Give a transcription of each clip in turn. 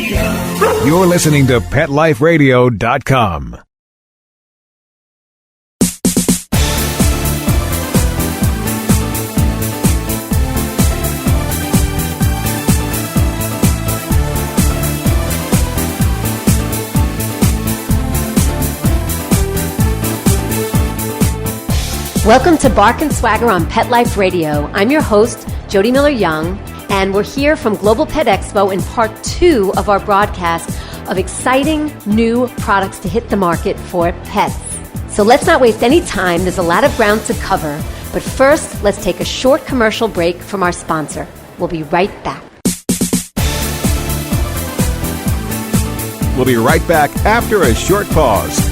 You're listening to PetLifeRadio.com. Welcome to Bark and Swagger on Pet Life Radio. I'm your host, Jody Miller-Young, and we're here from Global Pet Expo in part 2 of our broadcast of exciting new products to hit the market for pets. So let's not waste any time. There's a lot of ground to cover. But first, let's take a short commercial break from our sponsor. We'll be right back. We'll be right back after a short pause.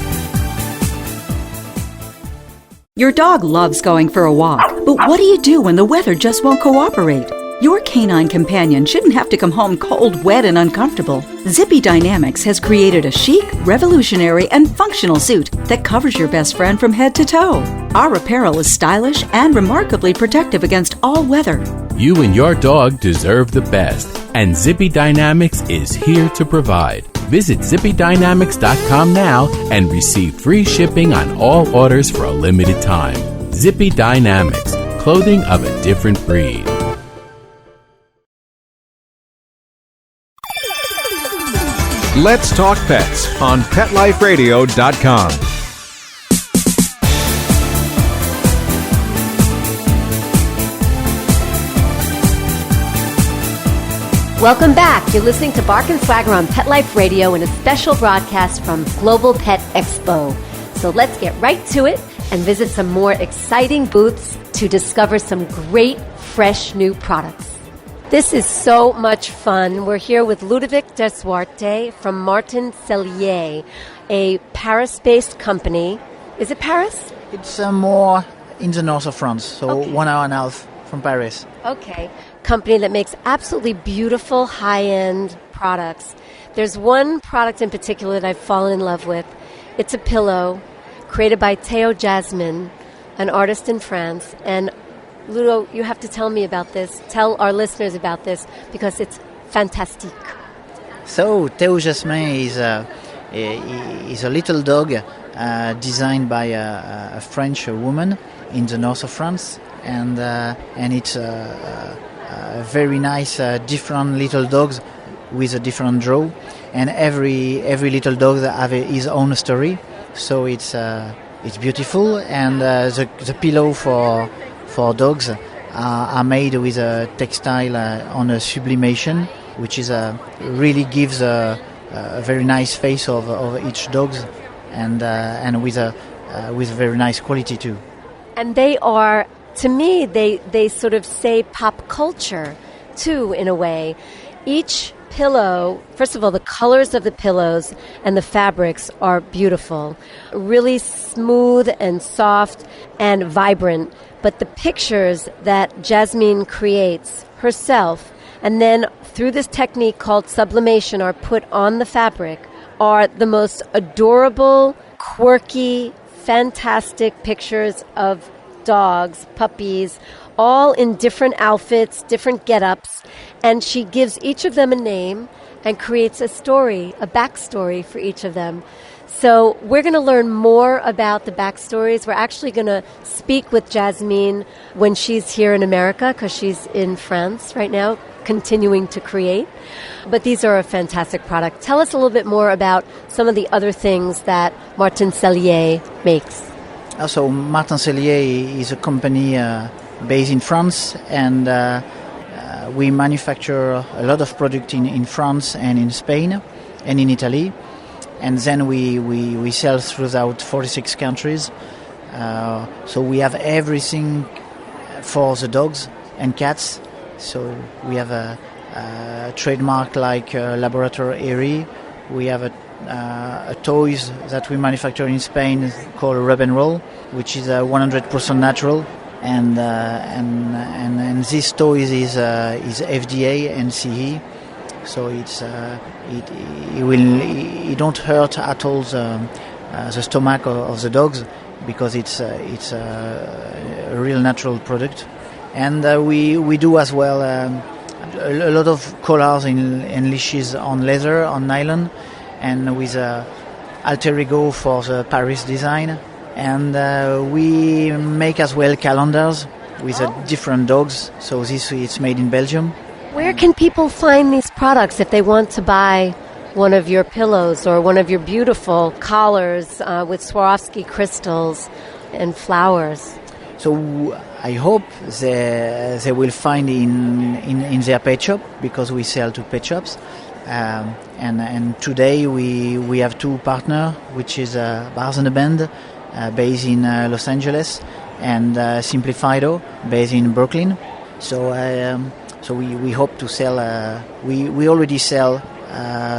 Your dog loves going for a walk, but what do you do when the weather just won't cooperate? Your canine companion shouldn't have to come home cold, wet, and uncomfortable. Zippy Dynamics has created a chic, revolutionary, and functional suit that covers your best friend from head to toe. Our apparel is stylish and remarkably protective against all weather. You and your dog deserve the best, and Zippy Dynamics is here to provide. Visit zippydynamics.com now and receive free shipping on all orders for a limited time. Zippy Dynamics, clothing of a different breed. Let's talk pets on PetLifeRadio.com. Welcome back. You're listening to Bark and Swagger on Pet Life Radio in a special broadcast from Global Pet Expo. So let's get right to it and visit some more exciting booths to discover some great, fresh new products. This is so much fun. We're here with Ludovic Desuarte from Martin Cellier, a Paris-based company. Is it Paris? It's more in the north of France, so okay. 1 hour and a half from Paris. Okay. Company that makes absolutely beautiful high-end products. There's one product in particular that I've fallen in love with. It's a pillow created by Théo Jasmine, an artist in France. And Ludo, you have to tell me about this. Tell our listeners about this because it's fantastique. So Théo Jasmine is a little dog designed by a French woman in the north of France, and it's very nice, different little dogs with a different draw, and every little dog have his own story. So it's beautiful, and the pillow for dogs are made with a textile on a sublimation, which is really gives a very nice face of each dog, and with very nice quality too. And they are. To me, they sort of say pop culture, too, in a way. Each pillow, first of all, the colors of the pillows and the fabrics are beautiful. Really smooth and soft and vibrant. But the pictures that Jasmine creates herself, and then through this technique called sublimation are put on the fabric, are the most adorable, quirky, fantastic pictures of dogs, puppies, all in different outfits, different get-ups, and she gives each of them a name and creates a story, a backstory for each of them. So we're going to learn more about the backstories. We're actually going to speak with Jasmine when she's here in America because she's in France right now, continuing to create. But these are a fantastic product. Tell us a little bit more about some of the other things that Martin Cellier makes. Also, Martin Cellier is a company based in France, and we manufacture a lot of product in France and in Spain and in Italy, and then we sell throughout 46 countries. So we have everything for the dogs and cats. So we have a trademark like Laboratory Airy. We have a toys that we manufacture in Spain called Rub and Roll, which is 100% natural, and this toys is FDA and CE, so it don't hurt at all the stomach of the dogs because it's a real natural product, and we do as well a lot of collars and leashes on leather, on nylon, and with a alter ego for the Paris design. And we make as well calendars with different dogs. So this it's made in Belgium. Where can people find these products if they want to buy one of your pillows or one of your beautiful collars with Swarovski crystals and flowers? So I hope they will find in their pet shop, because we sell to pet shops. And today we have two partners, which is Bars and Band, based in Los Angeles, and Simply Fido, based in Brooklyn. So we hope to sell. We already sell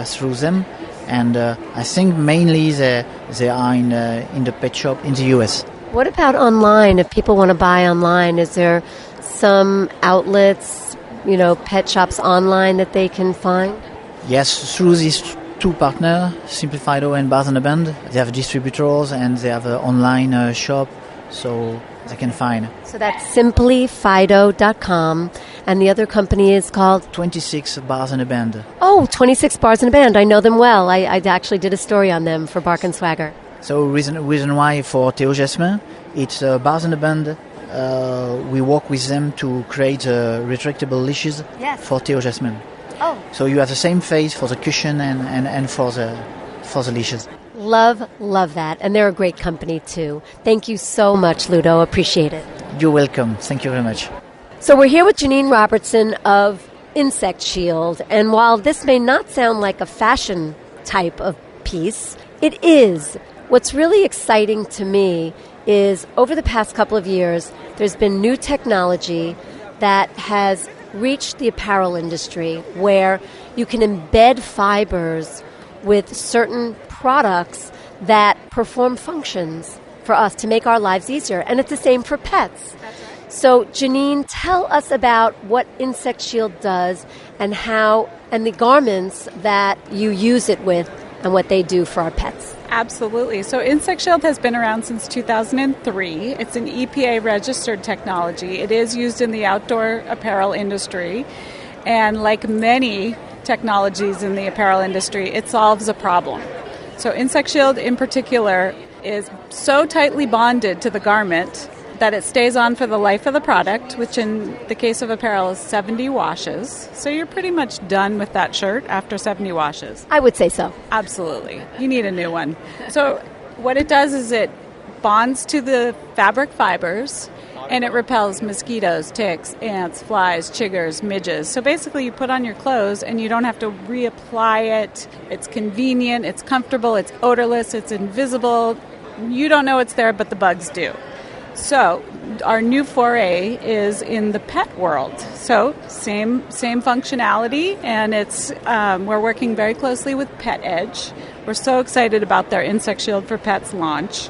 through them, and I think mainly they are in the pet shop in the US. What about online? If people want to buy online, is there some outlets, pet shops online that they can find? Yes, through these two partners, Simply Fido and Bars and Band, they have distributors and they have an online shop, so they can find. So that's simplyfido.com, and the other company is called 26 Bars and Band. Oh, 26 Bars and a Band. I know them well. I actually did a story on them for Bark and Swagger. So reason why for Theo Jasmin, it's Bars and Band. We work with them to create retractable leashes for Theo Jasmin. Oh. So you have the same face for the cushion and for the leashes. Love that. And they're a great company too. Thank you so much, Ludo. Appreciate it. You're welcome. Thank you very much. So we're here with Janine Robertson of Insect Shield. And while this may not sound like a fashion type of piece, it is. What's really exciting to me is over the past couple of years, there's been new technology that has reached the apparel industry where you can embed fibers with certain products that perform functions for us to make our lives easier. And it's the same for pets. That's right. So, Janine, tell us about what Insect Shield does and the garments that you use it with and what they do for our pets. Absolutely. So Insect Shield has been around since 2003. It's an EPA-registered technology. It is used in the outdoor apparel industry. And like many technologies in the apparel industry, it solves a problem. So Insect Shield in particular is so tightly bonded to the garment that it stays on for the life of the product, which in the case of apparel is 70 washes. So you're pretty much done with that shirt after 70 washes. I would say so. Absolutely. You need a new one. So what it does is it bonds to the fabric fibers, and it repels mosquitoes, ticks, ants, flies, chiggers, midges. So basically you put on your clothes and you don't have to reapply it. It's convenient, it's comfortable, it's odorless, it's invisible. You don't know it's there, but the bugs do. So our new foray is in the pet world. So same functionality, and it's we're working very closely with Pet Edge. We're so excited about their Insect Shield for Pets launch.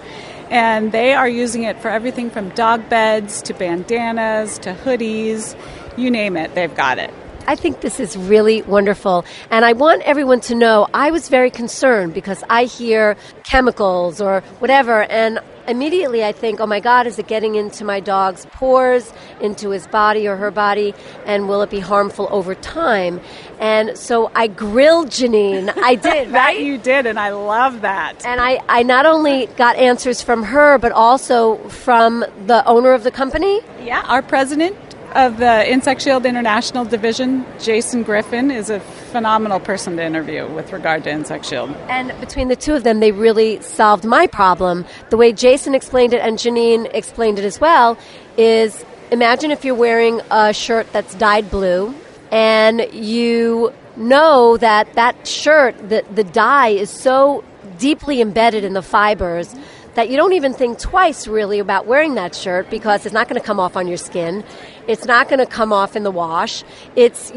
And they are using it for everything from dog beds to bandanas to hoodies. You name it, they've got it. I think this is really wonderful. And I want everyone to know I was very concerned because I hear chemicals or whatever, and immediately I think, oh my God, is it getting into my dog's pores, into his body or her body, and will it be harmful over time? And so I grilled Janine. I did, That right? you did, and I love that. And I not only got answers from her, but also from the owner of the company. Yeah, our president of the Insect Shield International Division, Jason Griffin, is a phenomenal person to interview with regard to Insect Shield. And between the two of them, they really solved my problem. The way Jason explained it and Janine explained it as well is imagine if you're wearing a shirt that's dyed blue and you know that shirt, the dye is so deeply embedded in the fibers that you don't even think twice really about wearing that shirt because it's not going to come off on your skin. It's not going to come off in the wash. It's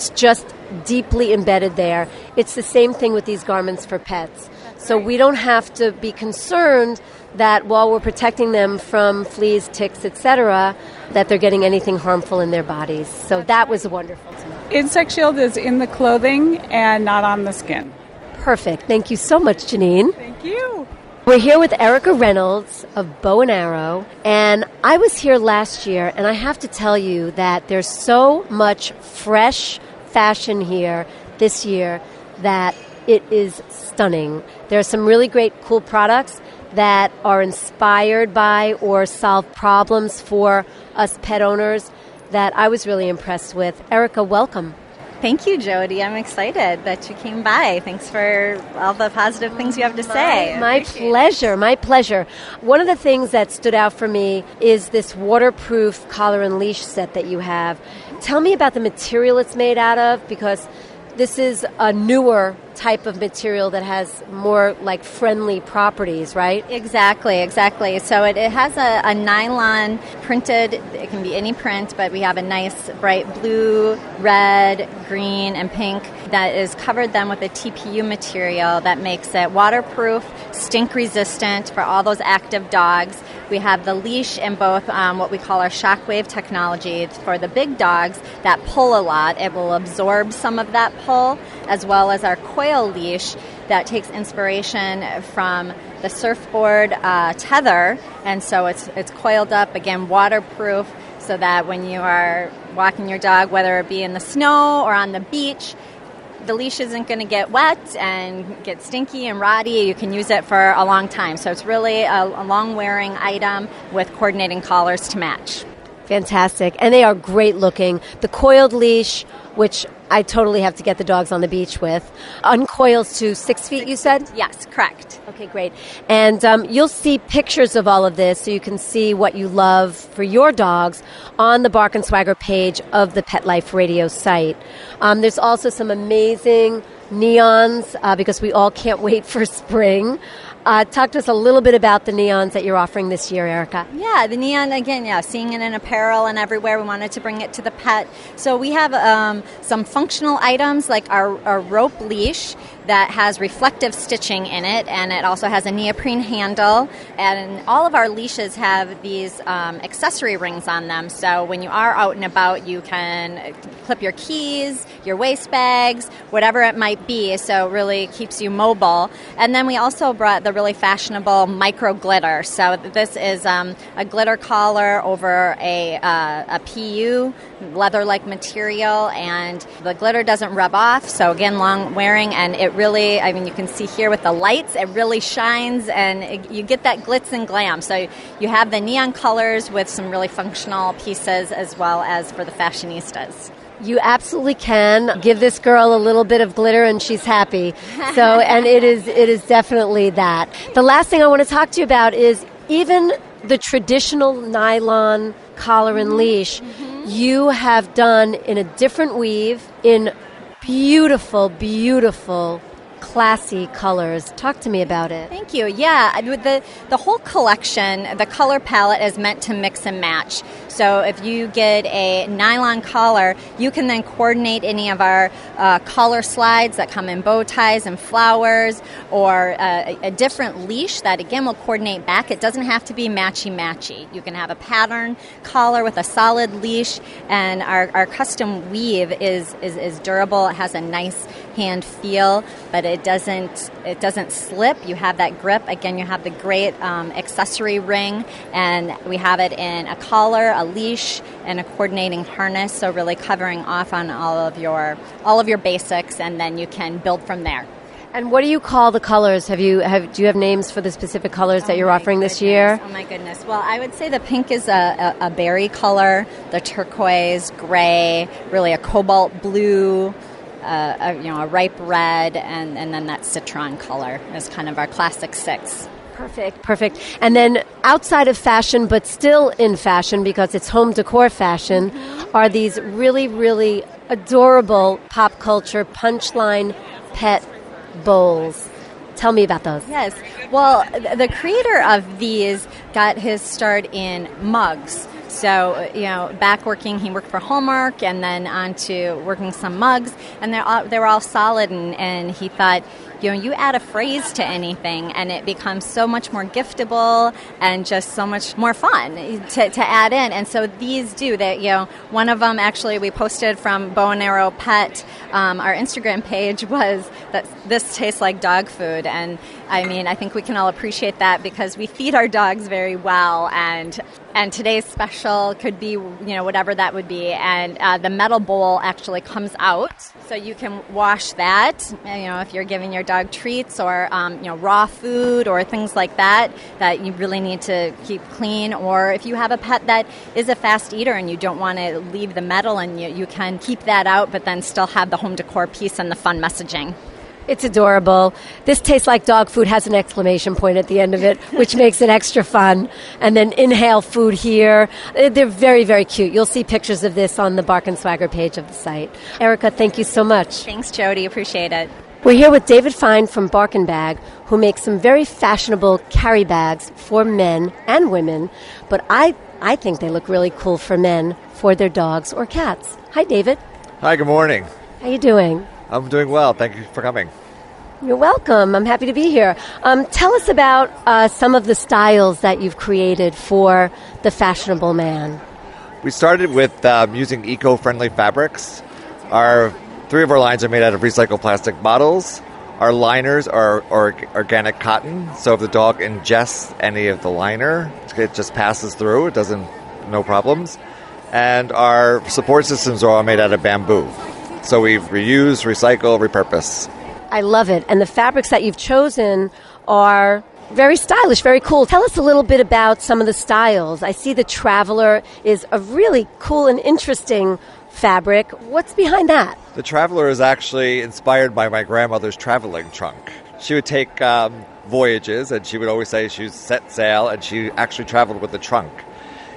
just deeply embedded there. It's the same thing with these garments for pets. So we don't have to be concerned that while we're protecting them from fleas, ticks, etc., that they're getting anything harmful in their bodies. So that was wonderful to know. Insect Shield is in the clothing and not on the skin. Perfect. Thank you so much, Janine. Thank you. We're here with Erica Reynolds of Bow and Arrow, and I was here last year, and I have to tell you that there's so much fresh fashion here this year that it is stunning. There are some really great, cool products that are inspired by or solve problems for us pet owners that I was really impressed with. Erica, welcome. Thank you, Jody. I'm excited that you came by. Thanks for all the positive things you have to say. My pleasure, my pleasure. One of the things that stood out for me is this waterproof collar and leash set that you have. Tell me about the material it's made out of, because this is a newer type of material that has more like friendly properties, right? Exactly. So it has a nylon printed, it can be any print, but we have a nice bright blue, red, green, and pink that is covered then with a TPU material that makes it waterproof, stink resistant for all those active dogs. We have the leash in both what we call our shockwave technology for the big dogs that pull a lot. It will absorb some of that pull, as well as our coil leash that takes inspiration from the surfboard tether, and so it's coiled up, again, waterproof, so that when you are walking your dog, whether it be in the snow or on the beach, the leash isn't going to get wet and get stinky and rotty. You can use it for a long time. So it's really a long-wearing item with coordinating collars to match. Fantastic. And they are great looking. The coiled leash, which I totally have to get the dogs on the beach with, uncoils to 6 feet, you said? Yes, correct. Okay, great. And you'll see pictures of all of this so you can see what you love for your dogs on the Bark and Swagger page of the Pet Life Radio site. There's also some amazing neons because we all can't wait for spring. Talk to us a little bit about the neons that you're offering this year, Erica. Yeah, the neon, again, seeing it in apparel and everywhere. We wanted to bring it to the pet. So we have some functional items like our rope leash that has reflective stitching in it, and it also has a neoprene handle. And all of our leashes have these accessory rings on them. So when you are out and about, you can clip your keys, your waist bags, whatever it might be. So it really keeps you mobile. And then we also brought the really fashionable micro glitter. So this is a glitter collar over a PU leather-like material, and the glitter doesn't rub off. So again, long wearing, and it really, you can see here with the lights, it really shines, and you get that glitz and glam. So you have the neon colors with some really functional pieces, as well as for the fashionistas. You absolutely can give this girl a little bit of glitter and she's happy. So, and it is definitely that. The last thing I want to talk to you about is even the traditional nylon collar and leash you have done in a different weave in beautiful, beautiful, classy colors. Talk to me about it. Thank you. Yeah, the whole collection, the color palette is meant to mix and match. So if you get a nylon collar, you can then coordinate any of our collar slides that come in bow ties and flowers, or a different leash that, again, will coordinate back. It doesn't have to be matchy-matchy. You can have a pattern collar with a solid leash, and our custom weave is durable. It has a nice hand feel, but it doesn't slip. You have that grip. Again, you have the great accessory ring, and we have it in a collar, a leash, and a coordinating harness, so really covering off on all of your basics, and then you can build from there. And what do you call the colors? Do you have names for the specific colors that you're offering this year? Oh my goodness! Well, I would say the pink is a berry color, the turquoise, gray, really a cobalt blue, a ripe red, and then that citron color is kind of our classic 6. Perfect. And then outside of fashion, but still in fashion because it's home decor fashion, are these really, really adorable pop culture punchline pet bowls. Tell me about those. Yes. Well, the creator of these got his start in mugs. So, back working, he worked for Hallmark and then on to working some mugs, and they were all solid, and he thought, you add a phrase to anything and it becomes so much more giftable and just so much more fun to add in. And so these do that. One of them actually we posted from Bow and Arrow Pet, our Instagram page, was that this tastes like dog food. And I think we can all appreciate that because we feed our dogs very well, and today's special could be, whatever that would be. And the metal bowl actually comes out, so you can wash that, if you're giving your dog treats or, raw food or things like that you really need to keep clean. Or if you have a pet that is a fast eater and you don't want to leave the metal, and you can keep that out, but then still have the home decor piece and the fun messaging. It's adorable. This tastes like dog food has an exclamation point at the end of it, which makes it extra fun. And then inhale food here. They're very, very cute. You'll see pictures of this on the Bark and Swagger page of the site. Erica, thank you so much. Thanks, Jody. Appreciate it. We're here with David Fine from Bark and Bag, who makes some very fashionable carry bags for men and women. But I think they look really cool for men, for their dogs or cats. Hi, David. Hi, good morning. How you doing? I'm doing well. Thank you for coming. You're welcome. I'm happy to be here. Tell us about some of the styles that you've created for the fashionable man. We started with using eco-friendly fabrics. Three of our lines are made out of recycled plastic bottles. Our liners are organic cotton, so if the dog ingests any of the liner, it just passes through. It doesn't, no problems. And our support systems are all made out of bamboo. So we reuse, recycle, repurpose. I love it. And the fabrics that you've chosen are very stylish, very cool. Tell us a little bit about some of the styles. I see the Traveler is a really cool and interesting fabric. What's behind that? The Traveler is actually inspired by my grandmother's traveling trunk. She would take voyages, and she would always say she set sail, and she actually traveled with the trunk.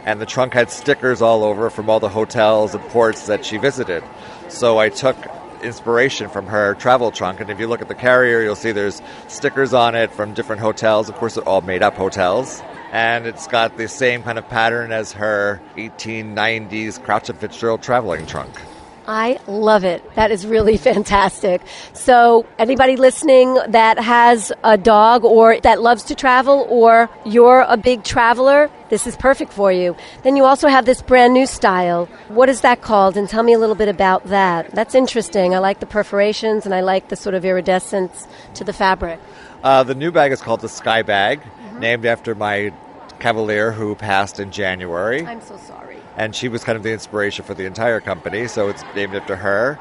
And the trunk had stickers all over from all the hotels and ports that she visited. So I took inspiration from her travel trunk, and if you look at the carrier, you'll see there's stickers on it from different hotels. Of course, they're all made-up hotels. And it's got the same kind of pattern as her 1890s Crouch and Fitzgerald traveling trunk. I love it. That is really fantastic. So anybody listening that has a dog or that loves to travel, or you're a big traveler, this is perfect for you. Then you also have this brand new style. What is that called? And tell me a little bit about that. That's interesting. I like the perforations and I like the sort of iridescence to the fabric. The new bag is called the Sky Bag, named after my Cavalier who passed in January. I'm so sorry. And she was kind of the inspiration for the entire company, so it's named after her.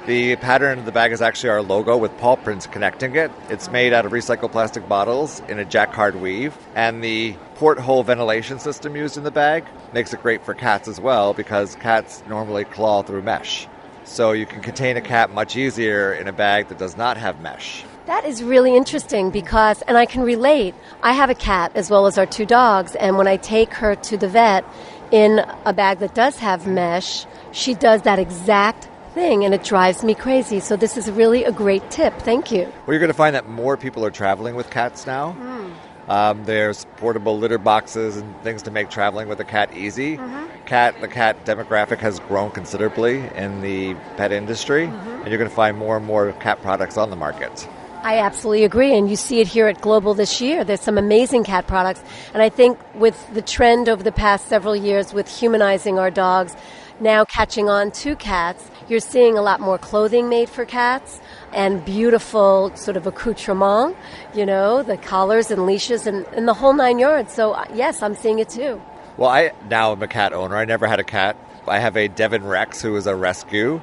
The pattern of the bag is actually our logo with paw prints connecting it. It's made out of recycled plastic bottles in a jacquard weave. And the porthole ventilation system used in the bag makes it great for cats as well, because cats normally claw through mesh. So you can contain a cat much easier in a bag that does not have mesh. That is really interesting because, and I can relate, I have a cat as well as our two dogs, and when I take her to the vet in a bag that does have mesh, she does that exact thing, and it drives me crazy. So this is really a great tip. Thank you. Well, you're going to find that more people are traveling with cats now. There's portable litter boxes and things to make traveling with a cat easy. The cat demographic has grown considerably in the pet industry, and you're going to find more and more cat products on the market. I absolutely agree, and you see it here at Global this year. There's some amazing cat products, and I think with the trend over the past several years with humanizing our dogs, now catching on to cats, you're seeing a lot more clothing made for cats and beautiful sort of accoutrement, the collars and leashes and the whole 9 yards. So, yes, I'm seeing it too. Well, I now am a cat owner. I never had a cat. I have a Devon Rex who is a rescue,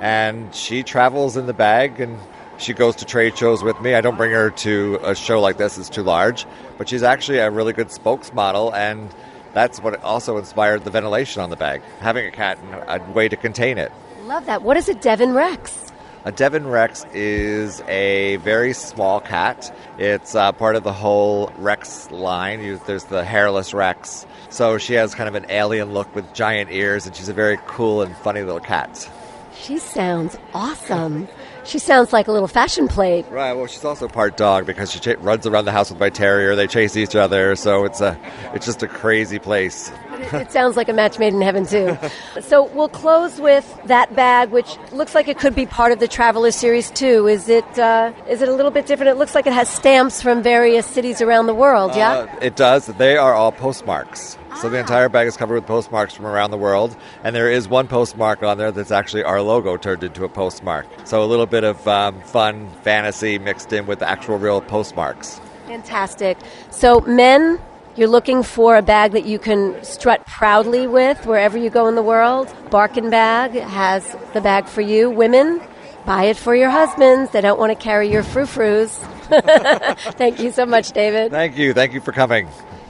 and she travels in the bag, and she goes to trade shows with me. I don't bring her to a show like this. It's too large. But she's actually a really good spokesmodel, and that's what also inspired the ventilation on the bag, having a cat and a way to contain it. Love that. What is a Devon Rex? A Devon Rex is a very small cat. It's part of the whole Rex line. There's the hairless Rex. So she has kind of an alien look with giant ears, and she's a very cool and funny little cat. She sounds awesome. She sounds like a little fashion plate. Right. Well, she's also part dog because she runs around the house with my terrier. They chase each other, so it's just a crazy place. It sounds like a match made in heaven, too. So we'll close with that bag, which looks like it could be part of the Traveler Series, too. Is it a little bit different? It looks like it has stamps from various cities around the world, yeah? It does. They are all postmarks. So the entire bag is covered with postmarks from around the world, and there is one postmark on there that's actually our logo turned into a postmark. So a little bit of fun, fantasy mixed in with the actual real postmarks. Fantastic. So men, you're looking for a bag that you can strut proudly with wherever you go in the world. Barkin Bag has the bag for you. Women, buy it for your husbands. They don't want to carry your frou-frous. Thank you so much, David. Thank you. Thank you for coming.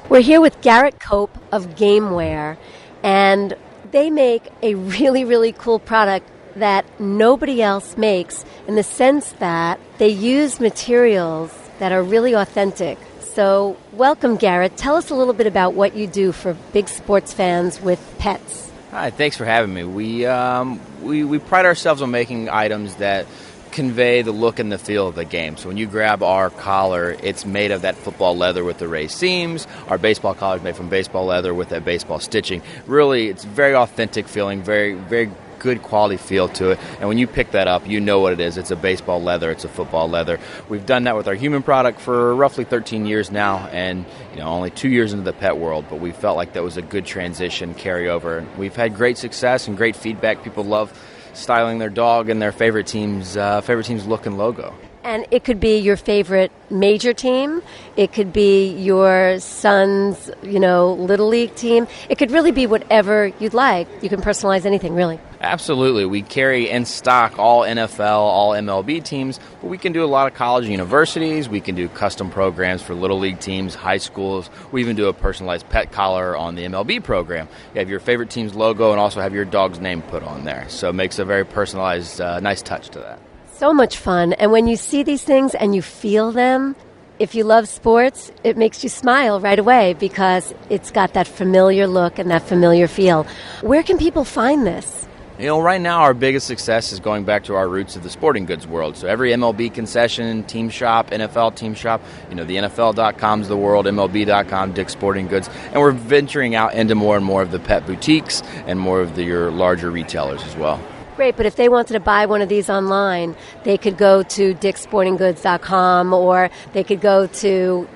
We're here with Garrett Cope of Gameware, and they make a really, really cool product that nobody else makes in the sense that they use materials that are really authentic. So welcome, Garrett. Tell us a little bit about what you do for big sports fans with pets. Hi, thanks for having me. We pride ourselves on making items that convey the look and the feel of the game. So when you grab our collar, it's made of that football leather with the raised seams. Our baseball collar is made from baseball leather with that baseball stitching. Really, it's very authentic feeling, very, very good quality feel to it. And when you pick that up, you know what it is. It's a baseball leather. It's a football leather. We've done that with our human product for roughly 13 years now, and only 2 years into the pet world, but we felt like that was a good transition carryover. We've had great success and great feedback. People love styling their dog and their favorite team's look and logo. And it could be your favorite major team. It could be your son's, Little League team. It could really be whatever you'd like. You can personalize anything, really. Absolutely. We carry in stock all NFL, all MLB teams, but we can do a lot of college and universities. We can do custom programs for Little League teams, high schools. We even do a personalized pet collar on the MLB program. You have your favorite team's logo and also have your dog's name put on there. So it makes a very personalized, nice touch to that. So much fun. And when you see these things and you feel them, if you love sports, it makes you smile right away because it's got that familiar look and that familiar feel. Where can people find this? Right now our biggest success is going back to our roots of the sporting goods world. So every MLB concession, team shop, NFL team shop, the NFL.com's the world, MLB.com, Dick's Sporting Goods. And we're venturing out into more and more of the pet boutiques and more of your larger retailers as well. Great, but if they wanted to buy one of these online, they could go to dicksportinggoods.com or they could go to,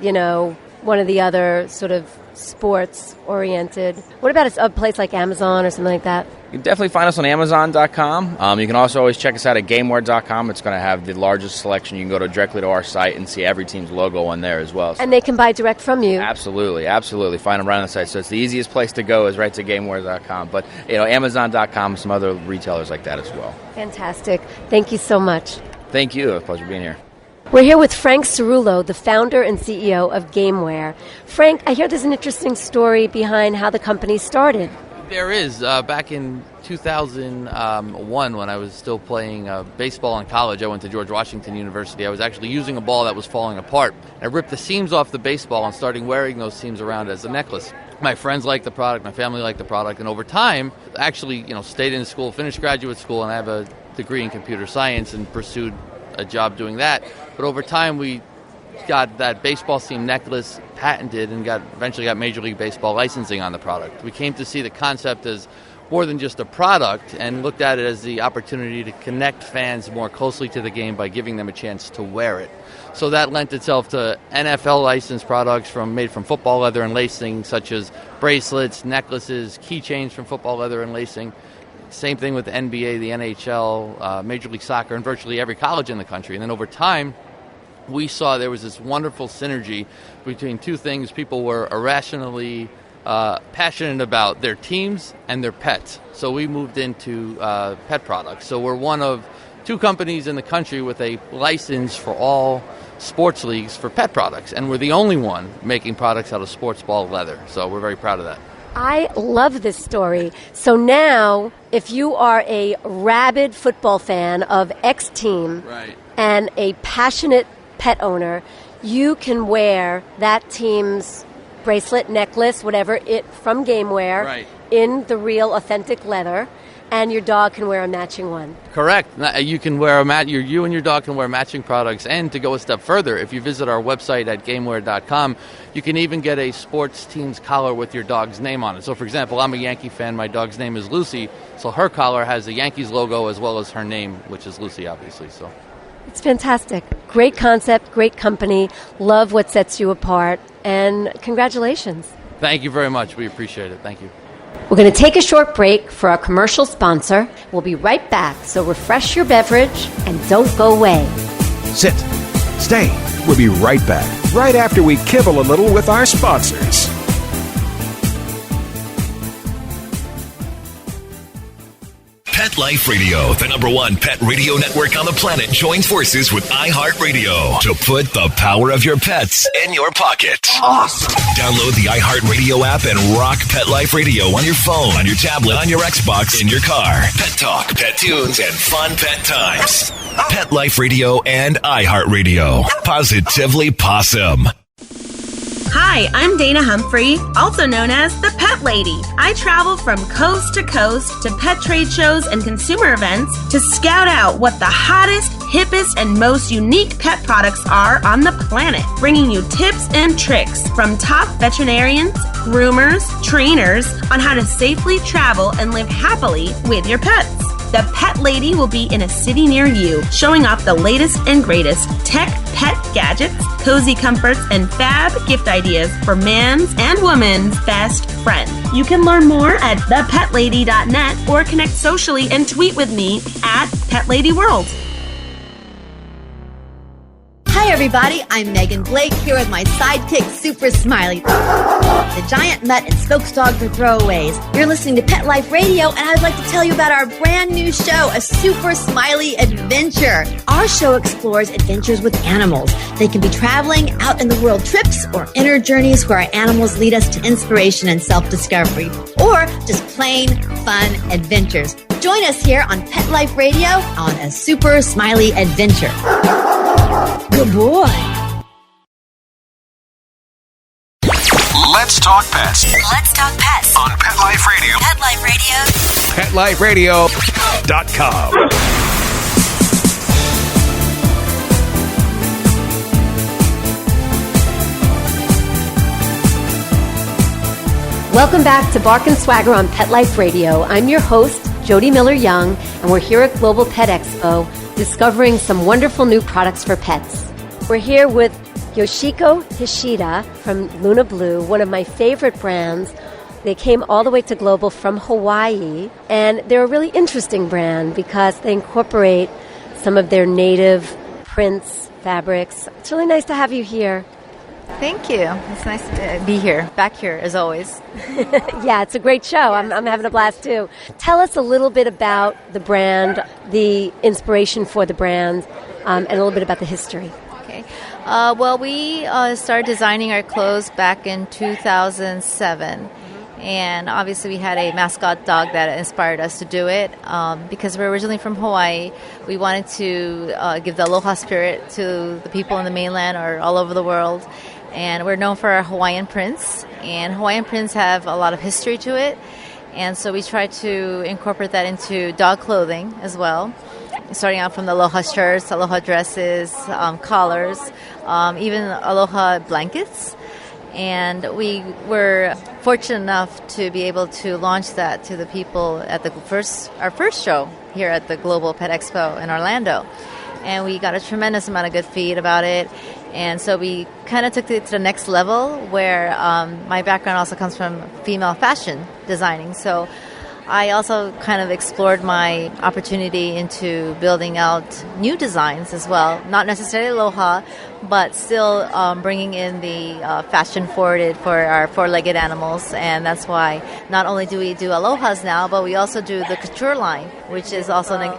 one of the other sort of sports-oriented. What about a place like Amazon or something like that? You can definitely find us on Amazon.com. You can also always check us out at Gameware.com. It's going to have the largest selection. You can go directly to our site and see every team's logo on there as well. And they can buy direct from you. Absolutely. Find them right on the site. So it's the easiest place to go is right to Gameware.com. But, Amazon.com and some other retailers like that as well. Fantastic. Thank you so much. Thank you. It was a pleasure being here. We're here with Frank Cerullo, the founder and CEO of Gameware. Frank, I hear there's an interesting story behind how the company started. There is. Back in 2001, when I was still playing baseball in college, I went to George Washington University. I was actually using a ball that was falling apart. I ripped the seams off the baseball and started wearing those seams around as a necklace. My friends liked the product, my family liked the product, and over time, actually, stayed in school, finished graduate school, and I have a degree in computer science and pursued a job doing that. But over time, we got that baseball seam necklace patented and eventually got Major League Baseball licensing on the product. We came to see the concept as more than just a product and looked at it as the opportunity to connect fans more closely to the game by giving them a chance to wear it. So that lent itself to NFL licensed products made from football leather and lacing, such as bracelets, necklaces, keychains from football leather and lacing. Same thing with the NBA, the NHL, Major League Soccer, and virtually every college in the country. And then over time, we saw there was this wonderful synergy between two things. People were irrationally passionate about their teams and their pets. So we moved into pet products. So we're one of two companies in the country with a license for all sports leagues for pet products. And we're the only one making products out of sports ball leather. So we're very proud of that. I love this story. So now, if you are a rabid football fan of X team and a passionate pet owner, you can wear that team's bracelet, necklace, whatever, from Gameware in the real authentic leather. And your dog can wear a matching one. Correct. You can wear you and your dog can wear matching products. And to go a step further, if you visit our website at gameware.com, you can even get a sports team's collar with your dog's name on it. So, for example, I'm a Yankee fan. My dog's name is Lucy. So her collar has the Yankees logo as well as her name, which is Lucy, obviously. So it's fantastic. Great concept, great company. Love what sets you apart. And congratulations. Thank you very much. We appreciate it. Thank you. We're going to take a short break for our commercial sponsor. We'll be right back, so refresh your beverage and don't go away. Sit. Stay. We'll be right back, right after we kibble a little with our sponsors. Pet Life Radio, the #1 pet radio network on the planet, joins forces with iHeartRadio to put the power of your pets in your pocket. Awesome! Download the iHeartRadio app and rock Pet Life Radio on your phone, on your tablet, on your Xbox, in your car. Pet talk, pet tunes, and fun pet times. Pet Life Radio and iHeartRadio. Positively Possum. Hi, I'm Dana Humphrey, also known as the Pet Lady. I travel from coast to coast to pet trade shows and consumer events to scout out what the hottest, hippest, and most unique pet products are on the planet, bringing you tips and tricks from top veterinarians, groomers, trainers on how to safely travel and live happily with your pets. The Pet Lady will be in a city near you, showing off the latest and greatest tech pet gadgets, cozy comforts, and fab gift ideas for man's and woman's best friend. You can learn more at thepetlady.net or connect socially and tweet with me at PetLadyWorld. Hi everybody, I'm Megan Blake here with my sidekick Super Smiley, the giant mutt and spokes dog for throwaways. You're listening to Pet Life Radio, and I'd like to tell you about our brand new show, A Super Smiley Adventure. Our show explores adventures with animals. They can be traveling, out in the world trips, or inner journeys where our animals lead us to inspiration and self-discovery, or just plain fun adventures. Join us here on Pet Life Radio on A Super Smiley Adventure. Good boy. Let's talk pets. Let's talk pets On Pet Life Radio. Pet Life Radio. PetLifeRadio.com. Welcome back to Bark and Swagger on Pet Life Radio. I'm your host, Jody Miller-Young, and we're here at Global Pet Expo discovering some wonderful new products for pets. We're here with Yoshiko Hishida from Luna Blue, one of my favorite brands. They came all the way to Global from Hawaii, and they're a really interesting brand because they incorporate some of their native prints, fabrics. It's really nice to have you here. Thank you. It's nice to be here, back here as always. Yeah, it's a great show. I'm having a blast too. Tell us a little bit about the brand, the inspiration for the brand, and a little bit about the history. Okay. Well, we started designing our clothes back in 2007. And obviously we had a mascot dog that inspired us to do it. Because we're originally from Hawaii, we wanted to give the aloha spirit to the people in the mainland or all over the world. And we're known for our Hawaiian prints. And Hawaiian prints have a lot of history to it. And so we tried to incorporate that into dog clothing as well. Starting out from the aloha shirts, aloha dresses, collars, even aloha blankets. And we were fortunate enough to be able to launch that to the people at our first show here at the Global Pet Expo in Orlando. And we got a tremendous amount of good feed about it. And so we kind of took it to the next level where my background also comes from female fashion designing. So I also kind of explored my opportunity into building out new designs as well. Not necessarily aloha, but still bringing in the fashion forwarded for our four-legged animals. And that's why not only do we do alohas now, but we also do the couture line, which is also a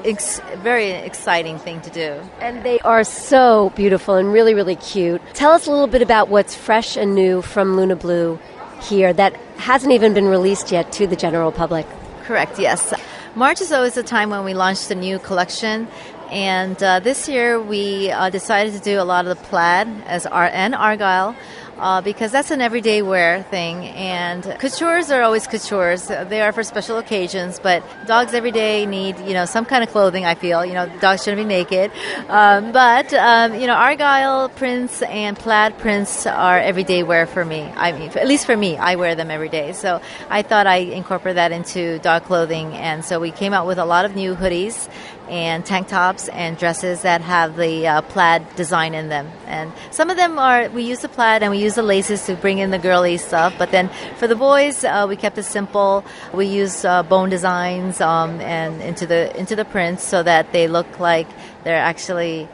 very exciting thing to do. And they are so beautiful and really, really cute. Tell us a little bit about what's fresh and new from Luna Blue here that hasn't even been released yet to the general public. Correct, yes. March is always the time when we launch the new collection, And this year we decided to do a lot of the plaid and argyle. Because that's an everyday wear thing, and coutures are always coutures. They are for special occasions, but dogs every day need, some kind of clothing, I feel. Dogs shouldn't be naked. But argyle prints and plaid prints are everyday wear for me. I mean, at least for me, I wear them every day. So I thought I'd incorporate that into dog clothing, and so we came out with a lot of new hoodies and tank tops and dresses that have the plaid design in them. And some of them we use the plaid and we use the laces to bring in the girly stuff. But then for the boys, we kept it simple. We use bone designs and into the prints so that they look like they're actually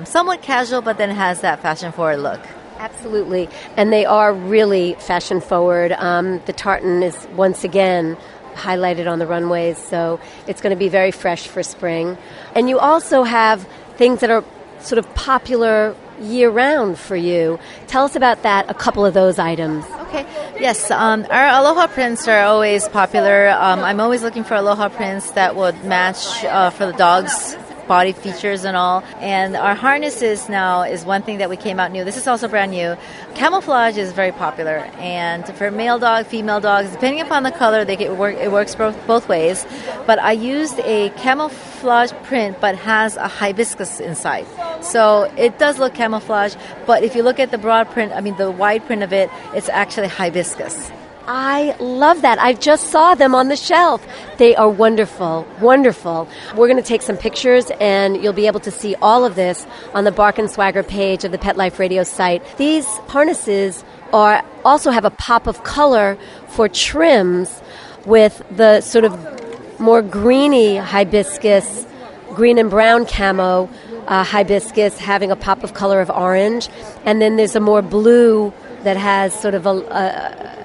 somewhat casual, but then has that fashion forward look. Absolutely. And they are really fashion forward. The tartan is once again highlighted on the runways, so it's going to be very fresh for spring. And you also have things that are sort of popular year-round for you. Tell us about that, a couple of those items. Okay. Yes, our aloha prints are always popular. I'm always looking for aloha prints that would match for the dogs' body features and all. And our harnesses now is one thing that we came out new. This is also brand new. Camouflage is very popular, and for male dog, female dogs, depending upon the color, it works both ways. But I used a camouflage print, but has a hibiscus inside, so it does look camouflage. But if you look at the broad print, the wide print of it, it's actually hibiscus. I love that. I just saw them on the shelf. They are wonderful, wonderful. We're going to take some pictures, and you'll be able to see all of this on the Bark and Swagger page of the Pet Life Radio site. These harnesses also have a pop of color for trims with the sort of more greeny hibiscus, green and brown camo hibiscus having a pop of color of orange. And then there's a more blue that has sort of a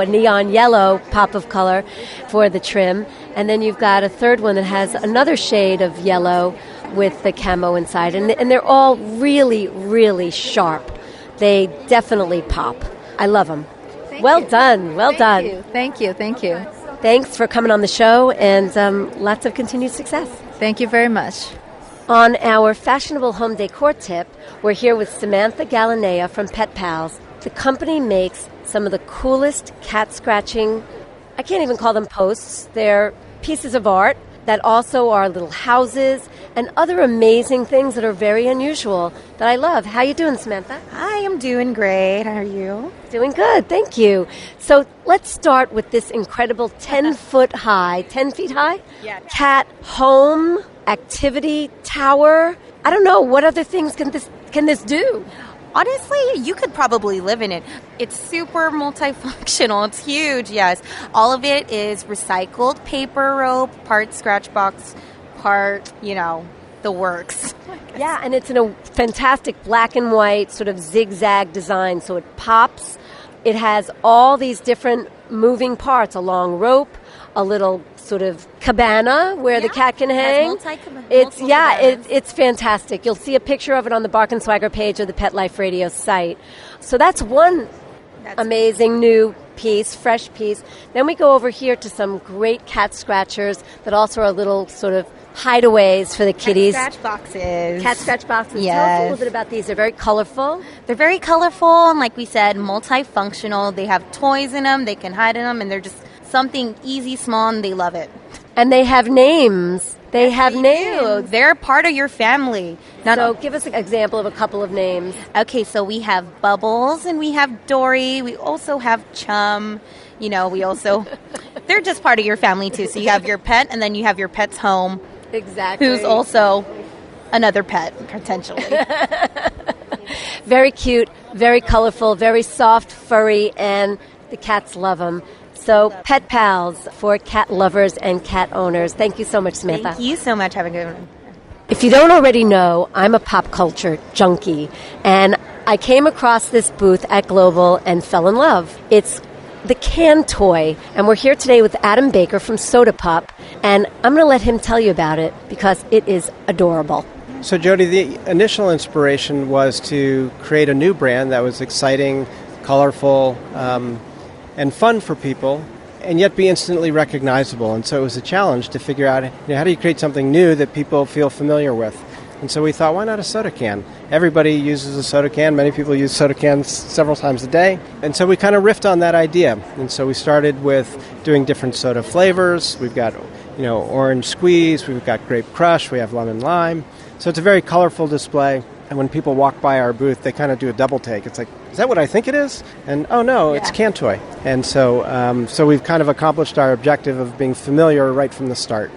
neon yellow pop of color for the trim. And then you've got a third one that has another shade of yellow with the camo inside. And they're all really, really sharp. They definitely pop. I love them. Well done. Thank you. Thanks for coming on the show, and lots of continued success. Thank you very much. On our fashionable home decor tip, we're here with Samantha Gallinea from Pet Pals. The company makes some of the coolest cat scratching, I can't even call them posts, they're pieces of art that also are little houses and other amazing things that are very unusual that I love. How you doing, Samantha? I am doing great. How are you? Doing good, thank you. So let's start with this incredible 10 feet high cat home activity tower. I don't know, what other things can this do? Honestly, you could probably live in it. It's super multifunctional. It's huge, yes. All of it is recycled paper rope, part scratch box, part, the works. Yeah, and it's in a fantastic black and white sort of zigzag design, so it pops. It has all these different moving parts, a long rope, a little sort of cabana where the cat can hang. It's fantastic. You'll see a picture of it on the Bark and Swagger page of the Pet Life Radio site. So that's one amazing new piece, fresh piece. Then we go over here to some great cat scratchers that also are little sort of hideaways for the kitties. Cat scratch boxes. Yes. Tell us a little bit about these. They're very colorful. They're very colorful, and like we said, multifunctional. They have toys in them. They can hide in them, and they're just something easy, small, and they love it. And they have names. They have names. They're part of your family. So give us an example of a couple of names. Okay, so we have Bubbles, and we have Dory. We also have Chum. They're just part of your family, too. So you have your pet, and then you have your pet's home. Exactly. Who's also another pet, potentially. Very cute, very colorful, very soft, furry, and the cats love them. So Pet Pals for cat lovers and cat owners. Thank you so much, Samantha. Thank you so much. Have a good one. If you don't already know, I'm a pop culture junkie, and I came across this booth at Global and fell in love. It's the can toy, and we're here today with Adam Baker from Soda Pup, and I'm going to let him tell you about it because it is adorable. So Jody, the initial inspiration was to create a new brand that was exciting, colorful, and fun for people, and yet be instantly recognizable. And so it was a challenge to figure out, how do you create something new that people feel familiar with? And so we thought, why not a soda can? Everybody uses a soda can. Many people use soda cans several times a day. And so we kind of riffed on that idea. And so we started with doing different soda flavors. We've got, orange squeeze. We've got grape crush. We have lemon lime. So it's a very colorful display. And when people walk by our booth, they kind of do a double take. It's like, is that what I think it is? And, oh, no, it's can toy. And so we've kind of accomplished our objective of being familiar right from the start.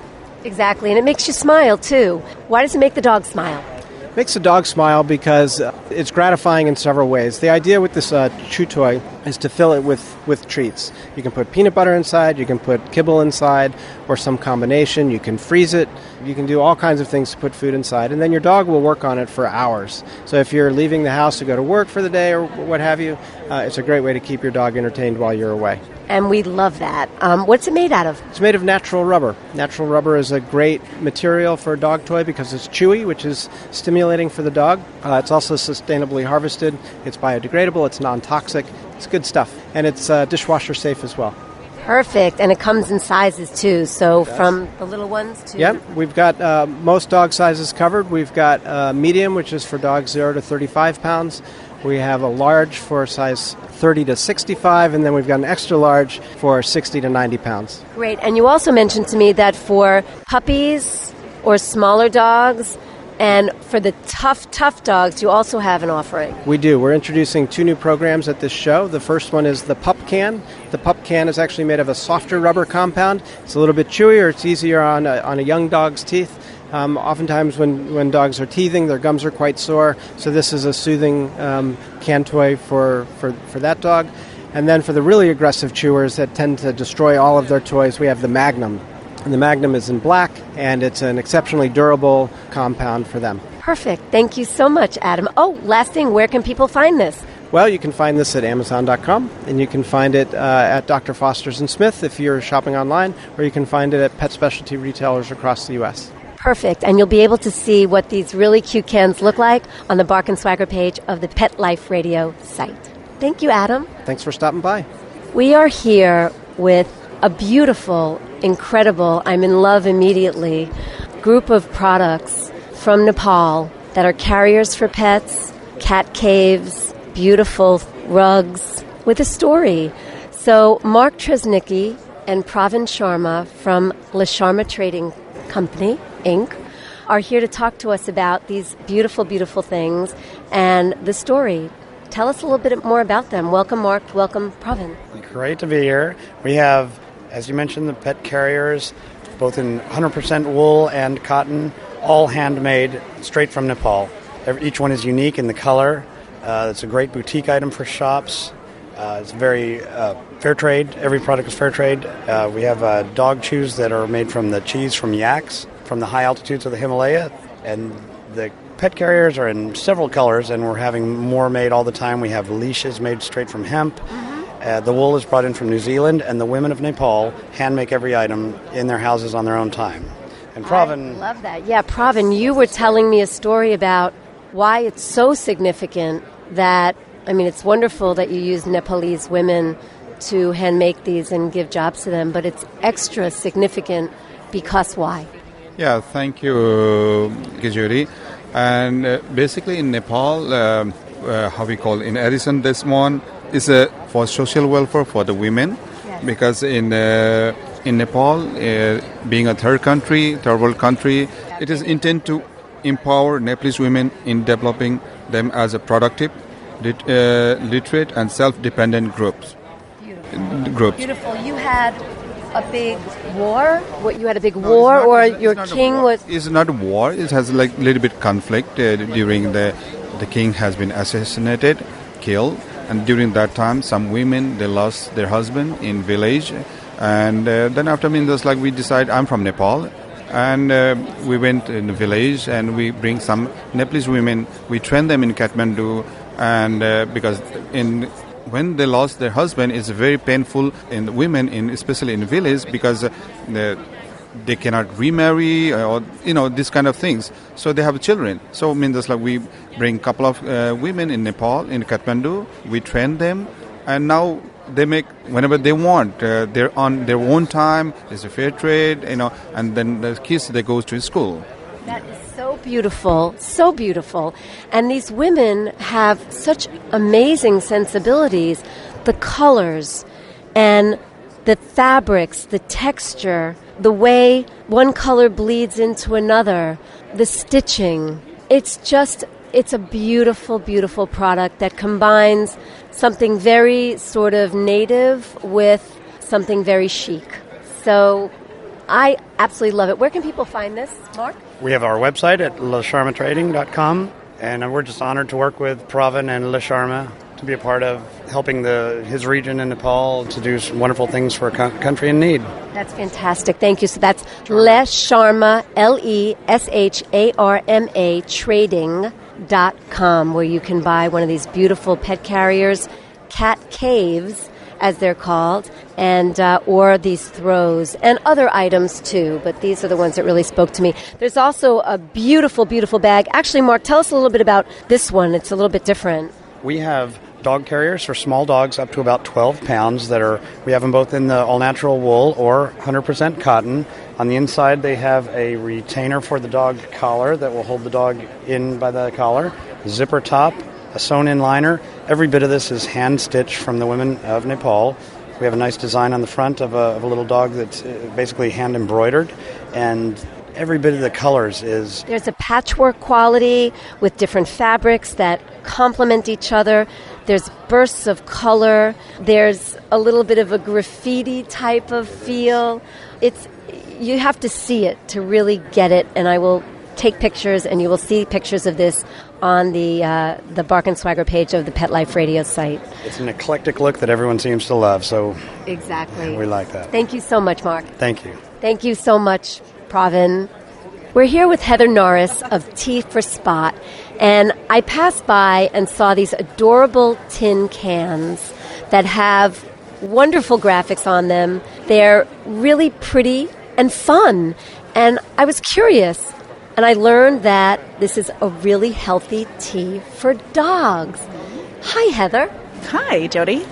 Exactly, and it makes you smile, too. Why does it make the dog smile? It makes the dog smile because it's gratifying in several ways. The idea with this chew toy is to fill it with treats. You can put peanut butter inside, you can put kibble inside, or some combination. You can freeze it. You can do all kinds of things to put food inside, and then your dog will work on it for hours. So if you're leaving the house to go to work for the day or what have you, it's a great way to keep your dog entertained while you're away. And we love that. What's it made out of? It's made of natural rubber. Natural rubber is a great material for a dog toy because it's chewy, which is stimulating for the dog. It's also sustainably harvested. It's biodegradable. It's non-toxic. It's good stuff. And it's dishwasher safe as well. Perfect. And it comes in sizes, too. So from the little ones to... Yep. We've got most dog sizes covered. We've got medium, which is for dogs 0 to 35 pounds. We have a large for size 30 to 65, and then we've got an extra large for 60 to 90 pounds. Great. And you also mentioned to me that for puppies or smaller dogs and for the tough dogs, you also have an offering. We do. We're introducing 2 new programs at this show. The first one is the Pup Can. The Pup Can is actually made of a softer rubber compound. It's a little bit chewier. It's easier on a young dog's teeth. Oftentimes when dogs are teething, their gums are quite sore, so this is a soothing can toy for that dog. And then for the really aggressive chewers that tend to destroy all of their toys, we have the Magnum. And the Magnum is in black, and it's an exceptionally durable compound for them. Perfect. Thank you so much, Adam. Oh, last thing, where can people find this? Well, you can find this at Amazon.com, and you can find it at Dr. Foster's and Smith if you're shopping online, or you can find it at pet specialty retailers across the U.S. Perfect. And you'll be able to see what these really cute cans look like on the Bark and Swagger page of the Pet Life Radio site. Thank you, Adam. Thanks for stopping by. We are here with a beautiful, incredible, I'm in love immediately, group of products from Nepal that are carriers for pets, cat caves, beautiful rugs with a story. So Mark Tresnicki and Pravin Sharma from La Sharma Trading Company, Inc., are here to talk to us about these beautiful, beautiful things and the story. Tell us a little bit more about them. Welcome, Mark. Welcome, Pravin. Great to be here. We have, as you mentioned, the pet carriers, both in 100% wool and cotton, all handmade, straight from Nepal. Each one is unique in the color. It's a great boutique item for shops. It's very fair trade. Every product is fair trade. We have dog chews that are made from the cheese from yaks from the high altitudes of the Himalaya. And the pet carriers are in several colors, and we're having more made all the time. We have leashes made straight from hemp. The wool is brought in from New Zealand, and the women of Nepal hand make every item in their houses on their own time. And Pravin... I love that. Yeah, Pravin, you were telling me a story about why it's so significant that, I mean, it's wonderful that you use Nepalese women to hand make these and give jobs to them, but it's extra significant because why? Yeah, thank you, Gijuri. And basically in Nepal, how we call in Edison, this one is for social welfare for the women. Yes. Because in Nepal, being a third world country, it is intended to empower Nepalese women in developing them as a productive, literate and self-dependent groups. Beautiful. You had a big war? You had a big war, or your king was... It's not a war. It has like a little bit conflict during the king has been assassinated, killed. And during that time, some women, they lost their husband in village. And then after we decide, I'm from Nepal. And we went in the village and we bring some Nepalese women. We train them in Kathmandu. And because when they lost their husband, it's very painful in the women, especially in the village, because they cannot remarry or these kind of things. So they have children. So we bring a couple of women in Nepal, in Kathmandu. We train them, and now they make whenever they want. They're on their own time. It's a fair trade, and then the kids, they go to school. That is so beautiful, so beautiful. And these women have such amazing sensibilities. The colors and the fabrics, the texture, the way one color bleeds into another, the stitching. It's a beautiful, beautiful product that combines something very sort of native with something very chic. So I absolutely love it. Where can people find this, Mark? We have our website at lasharmatrading.com, and we're just honored to work with Pravin and La Sharma to be a part of helping his region in Nepal to do some wonderful things for a country in need. That's fantastic. Thank you. So that's Les Sharma, LESHARMA, trading.com, where you can buy one of these beautiful pet carriers, cat caves, as they're called, and or these throws and other items too. But these are the ones that really spoke to me. There's also a beautiful, beautiful bag. Actually, Mark, tell us a little bit about this one. It's a little bit different. We have dog carriers for small dogs up to about 12 pounds we have them both in the all-natural wool or 100% cotton. On the inside, they have a retainer for the dog collar that will hold the dog in by the collar, zipper top, a sewn-in liner. Every bit of this is hand-stitched from the women of Nepal. We have a nice design on the front of a little dog that's basically hand-embroidered, and every bit of the colors is... There's a patchwork quality with different fabrics that complement each other. There's bursts of color. There's a little bit of a graffiti type of feel. You have to see it to really get it, and I will take pictures, and you will see pictures of this on the Bark and Swagger page of the Pet Life Radio site. It's an eclectic look that everyone seems to love, so exactly. We like that. Thank you so much, Mark. Thank you. Thank you so much, Pravin. We're here with Heather Norris of Tea for Spot, and I passed by and saw these adorable tin cans that have wonderful graphics on them. They're really pretty and fun, and I was curious, and I learned that this is a really healthy tea for dogs. Hi, Heather. Hi, Jody.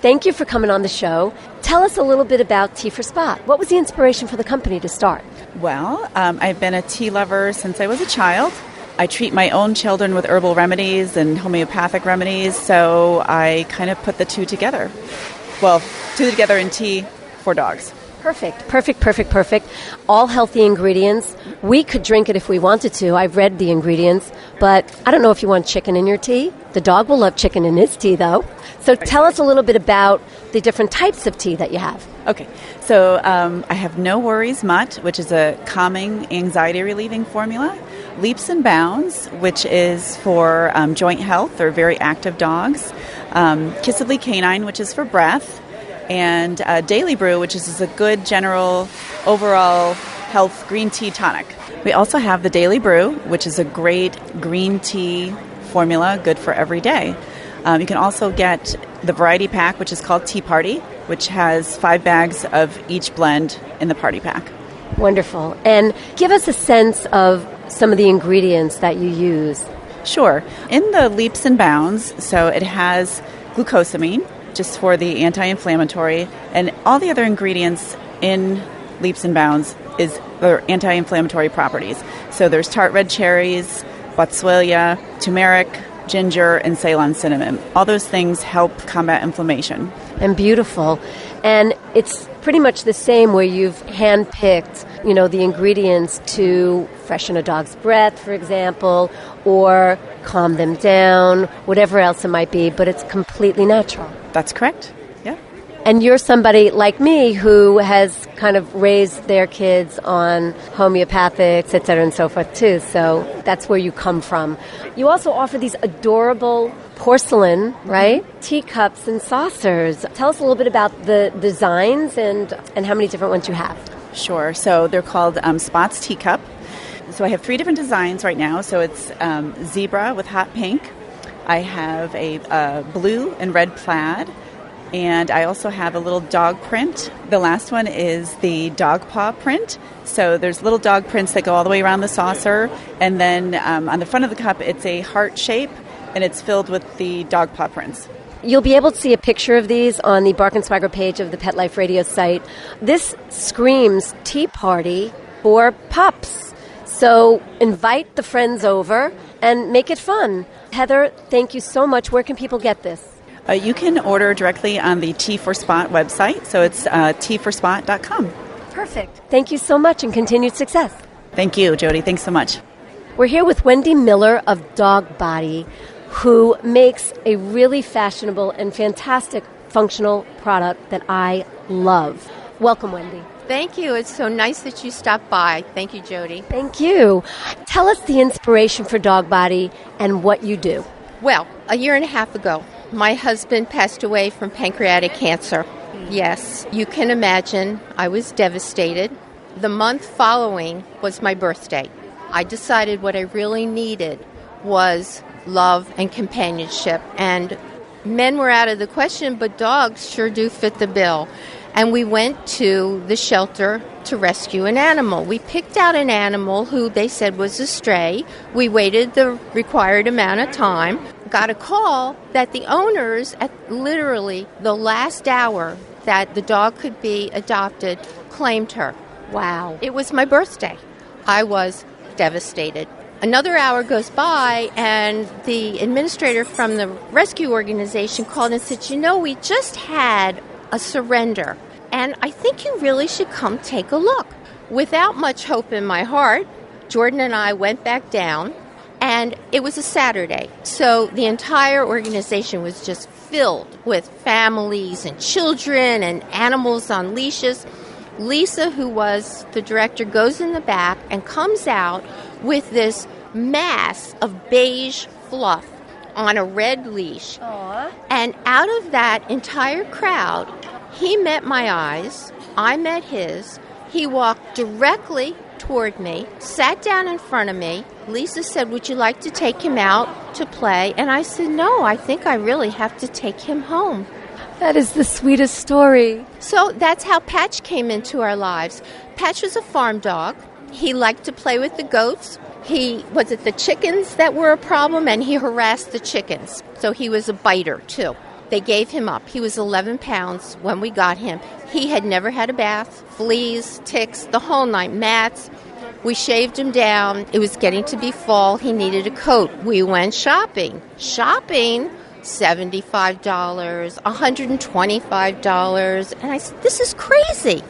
Thank you for coming on the show. Tell us a little bit about Tea for Spot. What was the inspiration for the company to start? Well, I've been a tea lover since I was a child. I treat my own children with herbal remedies and homeopathic remedies, so I kind of put the two together. Well, two together in tea for dogs. Perfect. All healthy ingredients. We could drink it if we wanted to. I've read the ingredients, but I don't know if you want chicken in your tea. The dog will love chicken in his tea, though. So tell us a little bit about the different types of tea that you have. Okay, so I have No Worries Mutt, which is a calming, anxiety-relieving formula. Leaps and Bounds, which is for joint health or very active dogs. Kissedly Canine, which is for breath. And Daily Brew, which is a good general overall health green tea tonic. We also have the Daily Brew, which is a great green tea formula, good for every day. You can also get the variety pack, which is called Tea Party, which has 5 bags of each blend in the party pack. Wonderful. And give us a sense of some of the ingredients that you use. Sure. In the Leaps and Bounds, so it has glucosamine, just for the anti-inflammatory, and all the other ingredients in Leaps and Bounds is their anti-inflammatory properties. So there's tart red cherries, boswellia, turmeric, ginger, and Ceylon cinnamon. All those things help combat inflammation. And beautiful. And it's pretty much the same where you've handpicked, the ingredients to freshen a dog's breath, for example, or calm them down, whatever else it might be, but it's completely natural. That's correct. Yeah. And you're somebody like me who has kind of raised their kids on homeopathics, et cetera, and so forth, too. So that's where you come from. You also offer these adorable porcelain, right? Teacups and saucers. Tell us a little bit about the designs and how many different ones you have. Sure. So they're called Spots Teacup. So I have 3 different designs right now. So it's zebra with hot pink. I have a blue and red plaid. And I also have a little dog print. The last one is the dog paw print. So there's little dog prints that go all the way around the saucer. And then on the front of the cup, it's a heart shape, and it's filled with the dog paw prints. You'll be able to see a picture of these on the Bark and Swagger page of the Pet Life Radio site. This screams tea party for pups. So invite the friends over and make it fun. Heather, thank you so much. Where can people get this? You can order directly on the Tea for Spot website, so it's teaforspot.com. Perfect. Thank you so much and continued success. Thank you, Jody. Thanks so much. We're here with Wendy Miller of Dog Body, who makes a really fashionable and fantastic functional product that I love. Welcome, Wendy. Thank you. It's so nice that you stopped by. Thank you, Jody. Thank you. Tell us the inspiration for Dog Body and what you do. Well, a year and a half ago, my husband passed away from pancreatic cancer. Yes, you can imagine I was devastated. The month following was my birthday. I decided what I really needed was love and companionship. And men were out of the question, but dogs sure do fit the bill. And we went to the shelter to rescue an animal. We picked out an animal who they said was a stray. We waited the required amount of time, got a call that the owners, at literally the last hour that the dog could be adopted, claimed her. Wow. It was my birthday. I was devastated. Another hour goes by, and the administrator from the rescue organization called and said, we just had a surrender, and I think you really should come take a look. Without much hope in my heart, Jordan and I went back down, and it was a Saturday, so the entire organization was just filled with families and children and animals on leashes. Lisa, who was the director, goes in the back and comes out with this mass of beige fluff on a red leash. Aww. And out of that entire crowd, he met my eyes, I met his. He walked directly toward me, sat down in front of me. Lisa said, "Would you like to take him out to play?" And I said, "No, I think I really have to take him home." That is the sweetest story. So that's how Patch came into our lives. Patch was a farm dog. He liked to play with the goats. Was it the chickens that were a problem? And he harassed the chickens. So he was a biter, too. They gave him up. He was 11 pounds when we got him. He had never had a bath, fleas, ticks, the whole nine, mats. We shaved him down. It was getting to be fall. He needed a coat. We went shopping. $75, $125. And I said, this is crazy.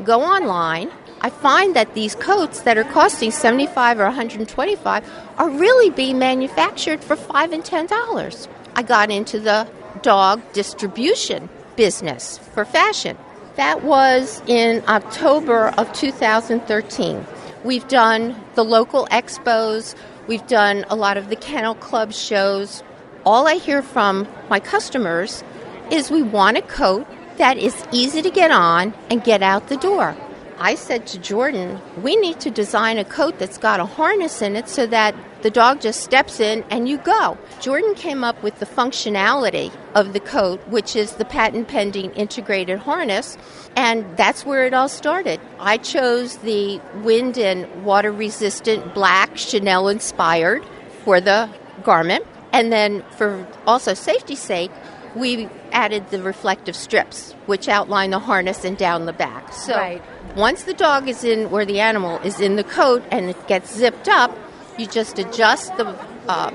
Go online. I find that these coats that are costing $75 or $125 are really being manufactured for $5 and $10. I got into the dog distribution business for fashion. That was in October of 2013. We've done the local expos. We've done a lot of the Kennel Club shows. All I hear from my customers is we want a coat that is easy to get on and get out the door. I said to Jordan, we need to design a coat that's got a harness in it so that the dog just steps in and you go. Jordan came up with the functionality of the coat, which is the patent-pending integrated harness, and that's where it all started. I chose the wind and water-resistant black Chanel-inspired for the garment, and then for also safety's sake, we added the reflective strips, which outline the harness and down the back. So right. Once the dog is in, or the animal is in the coat and it gets zipped up, you just adjust the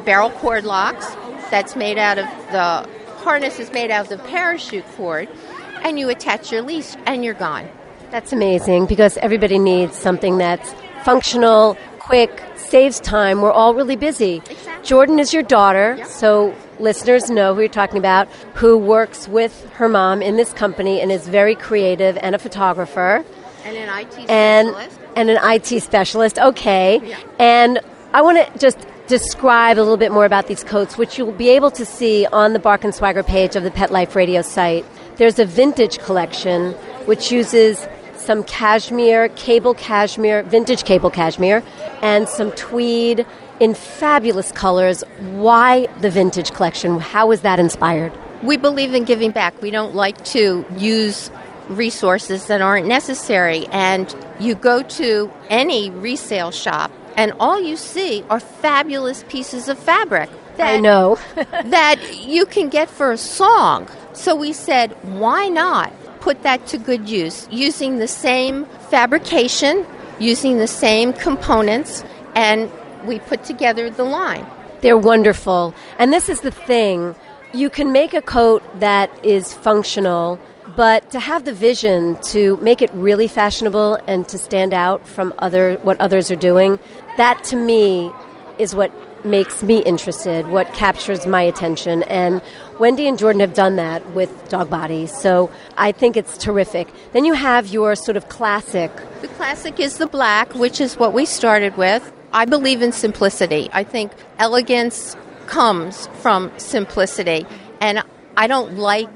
barrel cord locks. That's made out of the harness is made out of the parachute cord, and you attach your leash, and you're gone. That's amazing, because everybody needs something that's functional, quick, saves time. We're all really busy. Exactly. Jordan is your daughter, so listeners know who you're talking about, who works with her mom in this company and is very creative and a photographer. And an IT specialist. And an IT specialist, okay. Yeah. And I want to just describe a little bit more about these coats, which you'll be able to see on the Bark and Swagger page of the Pet Life Radio site. There's a vintage collection, which uses some cashmere, vintage cable cashmere, and some tweed in fabulous colors. Why the vintage collection? How was that inspired? We believe in giving back. We don't like to use resources that aren't necessary. And you go to any resale shop, and all you see are fabulous pieces of fabric. that I know that you can get for a song. So we said, why not put that to good use, using the same fabrication, using the same components, and we put together the line. They're wonderful. And this is the thing. You can make a coat that is functional, but to have the vision to make it really fashionable and to stand out from what others are doing, that to me is what makes me interested, what captures my attention. And Wendy and Jordan have done that with dog bodies, so I think it's terrific. Then you have your sort of classic. The classic is the black, which is what we started with. I believe in simplicity. I think elegance comes from simplicity. And I don't like,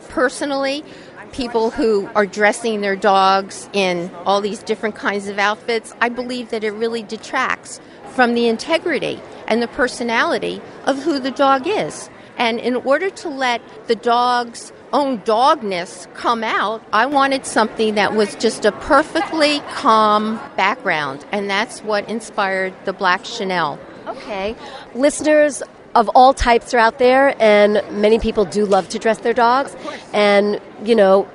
personally, people who are dressing their dogs in all these different kinds of outfits. I believe that it really detracts from the integrity and the personality of who the dog is. And in order to let the dog's own dogness come out, I wanted something that was just a perfectly calm background. And that's what inspired the black Chanel. Okay. Listeners of all types are out there, and many people do love to dress their dogs. And,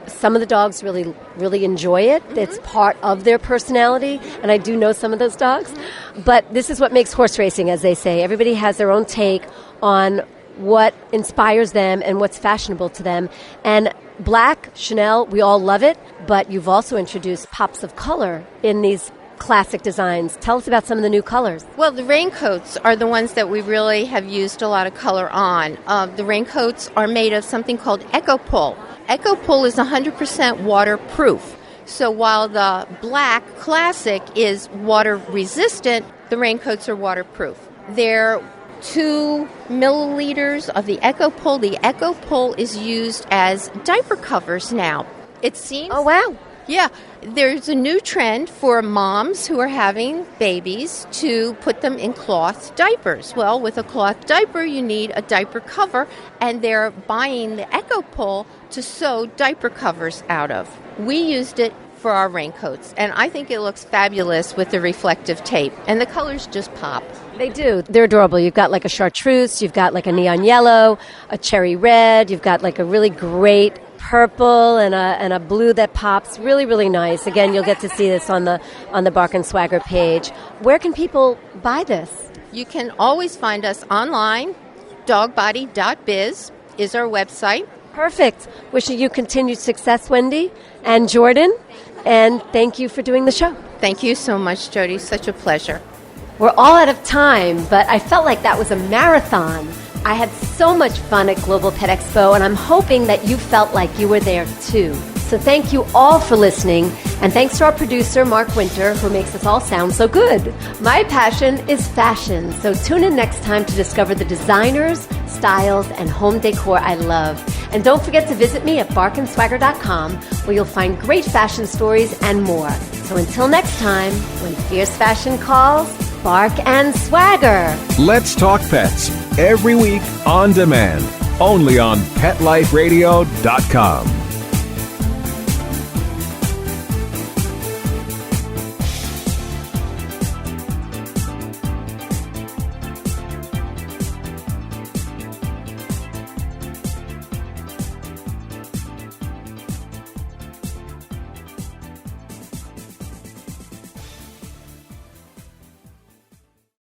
some of the dogs really, really enjoy it. Mm-hmm. It's part of their personality, and I do know some of those dogs. Mm-hmm. But this is what makes horse racing, as they say. Everybody has their own take on what inspires them and what's fashionable to them. And black, Chanel, we all love it, but you've also introduced pops of color in these classic designs. Tell us about some of the new colors. Well, the raincoats are the ones that we really have used a lot of color on. The raincoats are made of something called EcoPull. EcoPull is 100% waterproof. So while the black classic is water resistant, the raincoats are waterproof. They're 2 milliliters of the EcoPull. The EcoPull is used as diaper covers now. It seems... Oh, wow. Yeah, there's a new trend for moms who are having babies to put them in cloth diapers. Well, with a cloth diaper, you need a diaper cover, and they're buying the EcoPull to sew diaper covers out of. We used it for our raincoats, and I think it looks fabulous with the reflective tape, and the colors just pop. They do. They're adorable. You've got like a chartreuse, you've got like a neon yellow, a cherry red, you've got like a really great purple and a blue that pops. Really, really nice. Again, you'll get to see this on the Bark and Swagger page. Where can people buy this? You can always find us online. Dogbody.biz is our website. Perfect. Wishing you continued success, Wendy and Jordan. And thank you for doing the show. Thank you so much, Jody. Such a pleasure. We're all out of time, but I felt like that was a marathon. I had so much fun at Global Pet Expo, and I'm hoping that you felt like you were there too. So thank you all for listening, and thanks to our producer, Mark Winter, who makes us all sound so good. My passion is fashion, so tune in next time to discover the designers, styles, and home decor I love. And don't forget to visit me at barkandswagger.com, where you'll find great fashion stories and more. So until next time, when fierce fashion calls, Bark and Swagger. Let's talk pets every week on demand, only on PetLifeRadio.com.